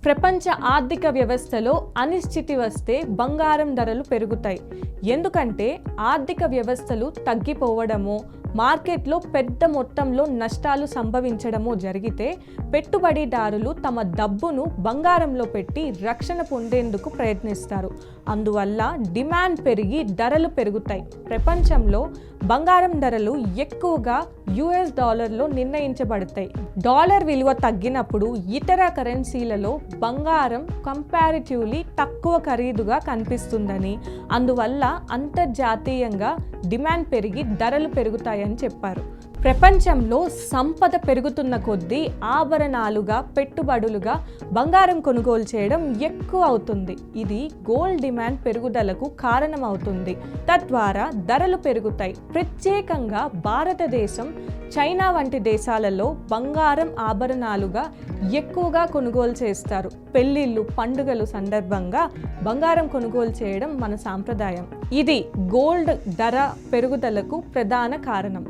ప్రపంచ ఆర్థిక వ్యవస్థలో అనిశ్చితి వస్తే బంగారం ధరలు పెరుగుతాయి. ఎందుకంటే ఆర్థిక వ్యవస్థలు తగ్గిపోవడమో, మార్కెట్లో పెద్ద మొత్తంలో నష్టాలు సంభవించడమో జరిగితే పెట్టుబడిదారులు తమ డబ్బును బంగారంలో పెట్టి రక్షణ పొందేందుకు ప్రయత్నిస్తారు. అందువల్ల డిమాండ్ పెరిగి ధరలు పెరుగుతాయి. ప్రపంచంలో బంగారం ధరలు ఎక్కువగా యుఎస్ డాలర్లో నిర్ణయించబడతాయి. డాలర్ విలువ తగ్గినప్పుడు ఇతర కరెన్సీలలో బంగారం కంపారిటివ్లీ తక్కువ ఖరీదుగా కనిపిస్తుందని, అందువల్ల అంతర్జాతీయంగా డిమాండ్ పెరిగి ధరలు పెరుగుతాయని చెప్పారు. ప్రపంచంలో సంపద పెరుగుతున్న కొద్దీ ఆభరణాలుగా, పెట్టుబడులుగా బంగారం కొనుగోలు చేయడం ఎక్కువ అవుతుంది. ఇది గోల్డ్ డిమాండ్ పెరుగుదలకు కారణమవుతుంది. తద్వారా ధరలు పెరుగుతాయి. ప్రత్యేకంగా భారతదేశం, చైనా వంటి దేశాలలో బంగారం ఆభరణాలుగా ఎక్కువగా కొనుగోలు చేస్తారు. పెళ్లిళ్ళు, పండుగలు సందర్భంగా బంగారం కొనుగోలు చేయడం మన సాంప్రదాయం. ఇది గోల్డ్ ధర పెరుగుదలకు ప్రధాన కారణం.